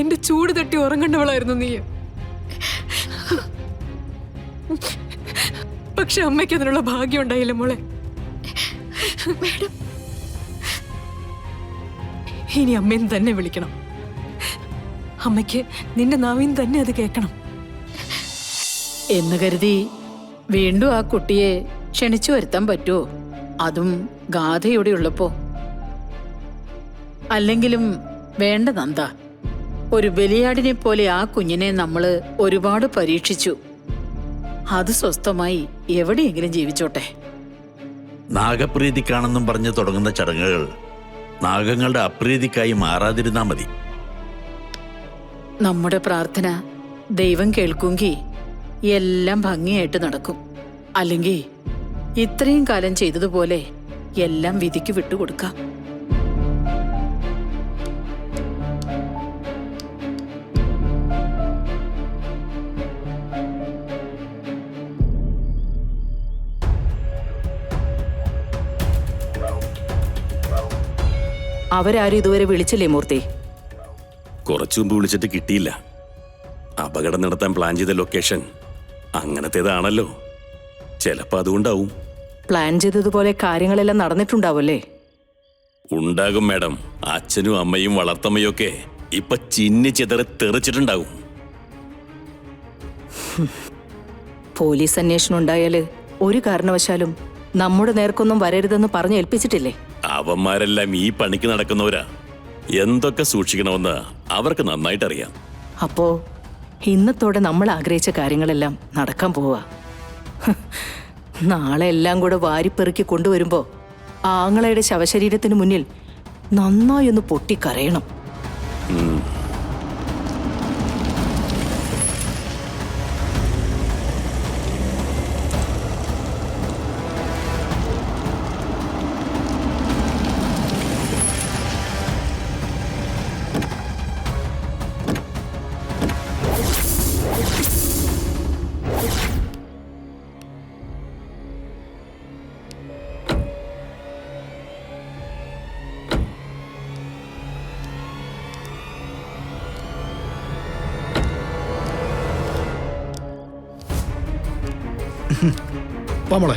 എന്റെ ചൂട് തട്ടി ഉറങ്ങേണ്ടവളായിരുന്നു നീ. പക്ഷെ അമ്മയ്ക്ക് അതിനുള്ള ഭാഗ്യം ഉണ്ടായില്ല മോളെ. മാഡം, ഇനി അമ്മയും തന്നെ വിളിക്കണം. അമ്മയ്ക്ക് നിന്റെ നാവിൻ തന്നെ അത് കേൾക്കണം എന്ന് കരുതി വീണ്ടും ആ കുട്ടിയെ ക്ഷണിച്ചു വരുത്താൻ പറ്റുമോ? അതും ഗാഥയുടെ ഉള്ളപ്പോ. അല്ലെങ്കിലും വേണ്ട നന്ദ, ഒരു ബലിയാടിനെ പോലെ ആ കുഞ്ഞിനെ നമ്മള് ഒരുപാട് പരീക്ഷിച്ചു. അത് സ്വസ്ഥമായി എവിടെയെങ്കിലും ജീവിച്ചോട്ടെ. നാഗപ്രീതിക്കാണെന്നും പറഞ്ഞ് തുടങ്ങുന്ന ചടങ്ങുകൾ നാഗങ്ങളുടെ അപ്രീതിക്കായി മാറാതിരുന്നാ മതി. നമ്മുടെ പ്രാർത്ഥന ദൈവം കേൾക്കുമെങ്കിൽ എല്ലാം ഭംഗിയായിട്ട് നടക്കും. അല്ലെങ്കിൽ ഇത്രയും കാലം ചെയ്തതുപോലെ എല്ലാം വിധിക്ക് വിട്ടുകൊടുക്കാം. അവരാരും ഇതുവരെ വിളിച്ചില്ലേ മൂർത്തി? കുറച്ചു മുമ്പ് വിളിച്ചിട്ട് കിട്ടിയില്ല. അപകടം നടത്താൻ പ്ലാൻ ചെയ്ത ലൊക്കേഷൻ അങ്ങനത്തേതാണല്ലോ. ചിലപ്പോ അതുകൊണ്ടാവും. പ്ലാൻ ചെയ്തതുപോലെ കാര്യങ്ങളെല്ലാം നടന്നിട്ടുണ്ടാവല്ലേ? ഉണ്ടാകും മാഡം. അച്ഛനും അമ്മയും വളർത്തമ്മയും ഒക്കെ ഇപ്പൊ ചിന്നി ചിതറി തെറിച്ചിട്ടുണ്ടാകും. പോലീസ് അന്വേഷണം ഉണ്ടായാല് ഒരു കാരണവശാലും നമ്മുടെ നേർക്കൊന്നും വരരുതെന്ന് പറഞ്ഞ് ഏൽപ്പിച്ചിട്ടില്ലേ? അവന്മാരെല്ലാം ഈ പണിക്ക് നടക്കുന്നവരാ. എന്തൊക്കെ സൂക്ഷിക്കണമെന്ന് അവർക്ക് നന്നായിട്ടറിയാം. അപ്പോ ഇന്നത്തോടെ നമ്മൾ ആഗ്രഹിച്ച കാര്യങ്ങളെല്ലാം നടക്കാൻ പോവാ. നാളെ എല്ലാം കൂടെ വാരിപ്പെറുക്കി കൊണ്ടുവരുമ്പോ ആങ്ങളയുടെ ശവശരീരത്തിന് മുന്നിൽ നന്നായി ഒന്ന് പൊട്ടിക്കരയണം. മോളെ,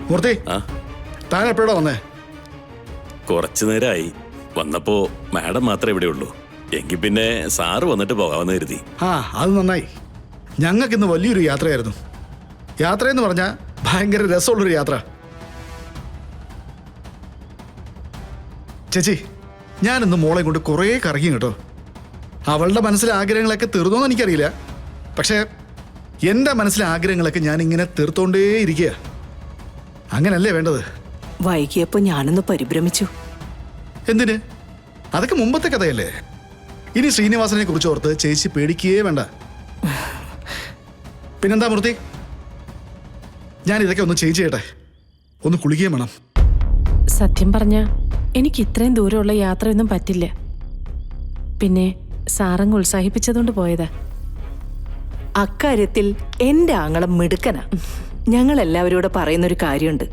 മൂർത്തി, താൻ എപ്പോഴാ വന്നേ? കുറച്ചു നേരമായി. വന്നപ്പോ മാഡം മാത്രമേ ഇവിടെ ഉള്ളൂ. എങ്കിൽ പിന്നെ സാറ് വന്നിട്ട് പോകാമെന്ന് കരുതി. അത് നന്നായി. ഞങ്ങൾക്കിന്ന് വലിയൊരു യാത്രയായിരുന്നു. യാത്രയെന്ന് പറഞ്ഞാൽ ഭയങ്കര രസമുള്ളൊരു യാത്ര. ചേച്ചി, ഞാനിന്ന് മോളെ കൊണ്ട് കുറേ കറങ്ങി കേട്ടോ. അവളുടെ മനസ്സിലെ ആഗ്രഹങ്ങളൊക്കെ തീർന്നോന്ന് എനിക്കറിയില്ല. പക്ഷേ എൻ്റെ മനസ്സിലെ ആഗ്രഹങ്ങളൊക്കെ ഞാനിങ്ങനെ തീർത്തോണ്ടേ ഇരിക്കുക. അങ്ങനല്ലേ വേണ്ടത്? വൈകിയപ്പോ ഞാനൊന്ന് പരിഭ്രമിച്ചു. എന്തിന്? അതൊക്കെ മുമ്പത്തെ കഥയല്ലേ. ഇനി ശ്രീനിവാസനെ കുറിച്ച് ഓർത്ത് ചേച്ചി പേടിക്കുകയേ വേണ്ട. പിന്നെന്താ മൂർത്തി, ഞാൻ ഇതൊക്കെ ഒന്ന് ചേഞ്ച് ചെയ്യട്ടെ. ഒന്ന് കുളിക്കുകയും വേണം. സത്യം പറഞ്ഞ എനിക്ക് ഇത്രയും ദൂരമുള്ള യാത്രയൊന്നും പറ്റില്ല. പിന്നെ സാറങ്ങ് ഉത്സാഹിപ്പിച്ചതുകൊണ്ട് പോയതാ. അക്കാര്യത്തിൽ എൻ്റെ ആങ്ങളെ മിടുക്കനാ. ഞങ്ങളെല്ലാവരോട് പറയുന്നൊരു കാര്യമുണ്ട്.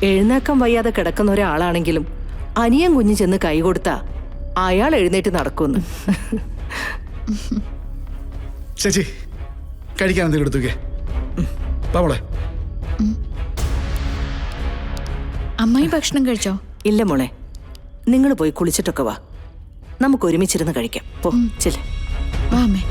എഴുന്നേക്കാൻ വയ്യാതെ കിടക്കുന്ന ഒരാളാണെങ്കിലും അനിയൻ കുഞ്ഞു ചെന്ന് കൈ കൊടുത്താ അയാൾ എഴുന്നേറ്റ് നടക്കുമെന്ന്. ചേച്ചി, കഴിക്കാൻ എന്തെങ്കിലും എടുത്തുവെക്കേ. മോളെ, അമ്മായി ഭക്ഷണം കഴിച്ചോ? ഇല്ല മോളെ, നിങ്ങൾ പോയി കുളിച്ചിട്ടൊക്കെ വാ. നമുക്ക് ഒരുമിച്ചിരുന്ന് കഴിക്കാം. പോ ചെല്ല്. വാ അമ്മേ.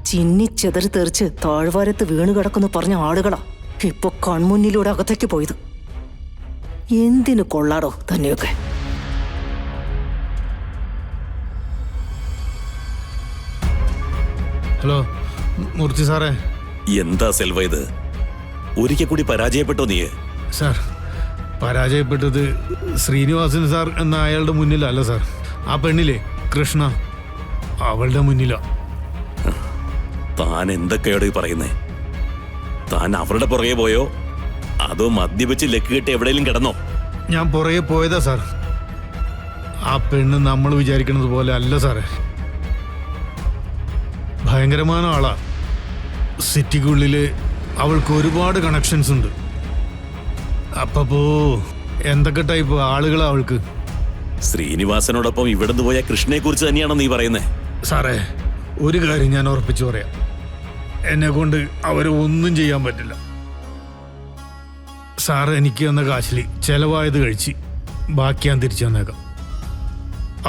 ചിന്നി ചെതറി തെറിച്ച് താഴ്വാരത്ത് വീണ് കിടക്കുന്നു പറഞ്ഞ ആളുകളാ ഇപ്പൊ കൺമുന്നിലൂടെ അകത്തേക്ക് പോയത്. എന്തിനു കൊള്ളാടോ തന്നെയൊക്കെ. ഹലോ മൂർത്തി സാറേ. എന്താ സെൽവ ഇത്? ഒരിക്കൽ കൂടി പരാജയപ്പെട്ടോ നീ? സാർ, പരാജയപ്പെട്ടത് ശ്രീനിവാസൻ സാർ എന്ന അയാളുടെ മുന്നിലല്ല സാർ. ആ പെണ്ണില്ലേ കൃഷ്ണ, അവളുടെ മുന്നിലാ. താൻ എന്തൊക്കെയോട് പറയുന്നേ? താൻ അവരുടെ പുറകെ പോയോ അതോ മദ്യപിച്ച് ലക്ക് കെട്ടി എവിടെയെങ്കിലും കിടന്നോ? ഞാൻ പുറകെ പോയതാ സാർ. ആ പെണ്ണ് നമ്മൾ വിചാരിക്കുന്നത് പോലെ അല്ല സാറേ. ഭയങ്കരമായ ആളാ. സിറ്റിക്കുള്ളില് അവൾക്ക് ഒരുപാട് കണക്ഷൻസ് ഉണ്ട്. അപ്പപ്പോ എന്തൊക്കെ ടൈപ്പ് ആളുകളാ അവൾക്ക്. ശ്രീനിവാസനോടൊപ്പം ഇവിടുന്ന് പോയ കൃഷ്ണനെ കുറിച്ച് തന്നെയാണോ നീ പറയുന്നേ? സാറേ, ഒരു കാര്യം ഞാൻ ഉറപ്പിച്ചു പറയാം, എന്നെ കൊണ്ട് അവരെ ഒന്നും ചെയ്യാൻ പറ്റില്ല. സാറ് എനിക്ക് തന്ന കാശിൽ ചെലവായത് കഴിച്ച് ബാക്കി ഞാൻ തിരിച്ചു തന്നേക്കാം.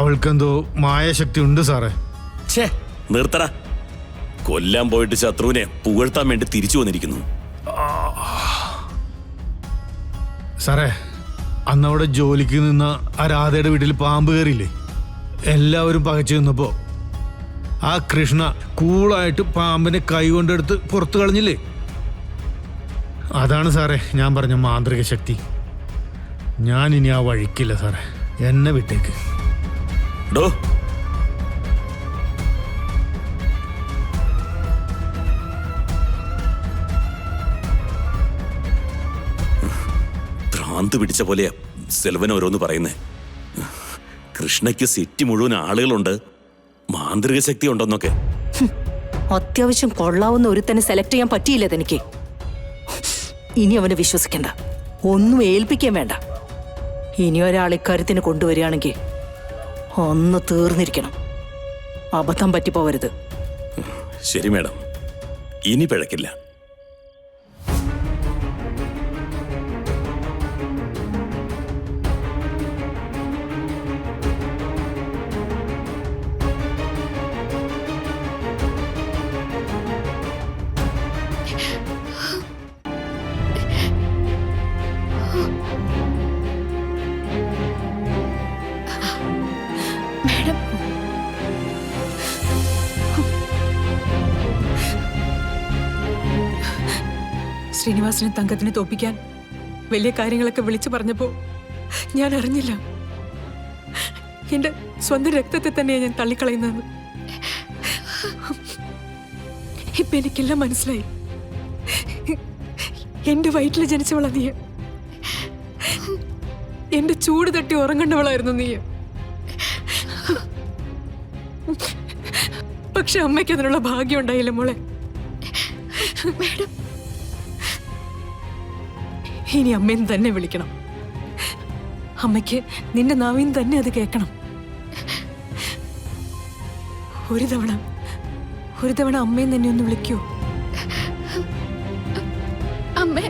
അവൾക്കെന്തോ മായാശക്തി ഉണ്ട് സാറേ. ഛേ, നിർത്തടാ. കൊല്ലാൻ പോയിട്ട് ശത്രുവിനെ പുകഴ്ത്താൻ വേണ്ടി തിരിച്ചു വന്നിരിക്കുന്നു. സാറേ, അന്നവിടെ ജോലിക്ക് നിന്ന ആ രാധയുടെ വീട്ടിൽ പാമ്പ് കയറിയില്ലേ? എല്ലാവരും പകച്ചു നിന്നപ്പോ ആ കൃഷ്ണ കൂളായിട്ട് പാമ്പിനെ കൈ കൊണ്ടെടുത്ത് പുറത്തു കളഞ്ഞില്ലേ? അതാണ് സാറേ ഞാൻ പറഞ്ഞ മാന്ത്രിക ശക്തി. ഞാൻ ഇനി ആ വഴിക്കില്ല സാറേ, എന്നെ വിട്ടേക്ക്. ഡോ, ഭ്രാന്ത് പിടിച്ച പോലെ സെൽവൻ ഓരോന്ന് പറയുന്നേ. കൃഷ്ണയ്ക്ക് സിറ്റി മുഴുവൻ ആളുകളുണ്ട്, മാന്ത്രിക ശക്തി ഉണ്ടെന്നൊക്കെ. അത്യാവശ്യം കൊള്ളാവുന്ന ഒരുത്തനെ സെലക്ട് ചെയ്യാൻ പറ്റിയില്ല എനിക്ക്. ഇനി അവനെ വിശ്വസിക്കണ്ട, ഒന്നും ഏൽപ്പിക്കാൻ വേണ്ട. ഇനി ഒരാൾ ഇക്കാര്യത്തിന് കൊണ്ടുവരികയാണെങ്കിൽ ഒന്ന് തീർന്നിരിക്കണം. അബദ്ധം പറ്റിപ്പോവരുത്. ശരി മാഡം, ഇനി പിഴക്കില്ല. മാഡം, ശ്രീനിവാസനെ തങ്കത്തിനെ തോപ്പിക്കാൻ വലിയ കാര്യങ്ങളൊക്കെ വിളിച്ചു പറഞ്ഞപ്പോ ഞാൻ അറിഞ്ഞില്ല എന്റെ സ്വന്തം രക്തത്തെ തന്നെയാണ് ഞാൻ തള്ളിക്കളയുന്നതെന്ന്. ഇപ്പൊ എനിക്കെല്ലാം മനസ്സിലായി. എന്റെ വയറ്റിൽ ജനിച്ചവളാ നീ. എന്റെ ചൂട് തട്ടി ഉറങ്ങേണ്ടവളായിരുന്നു നീ. പക്ഷെ അമ്മയ്ക്ക് അതിനുള്ള ഭാഗ്യം ഉണ്ടായില്ല മോളെ. മാഡം, ഇനി അമ്മയും തന്നെ വിളിക്കണം. അമ്മയ്ക്ക് നിന്റെ നാവിൻ തന്നെ അത് കേൾക്കണം. ഒരു തവണ അമ്മയും തന്നെ ഒന്ന് വിളിക്കൂ. അമ്മേ.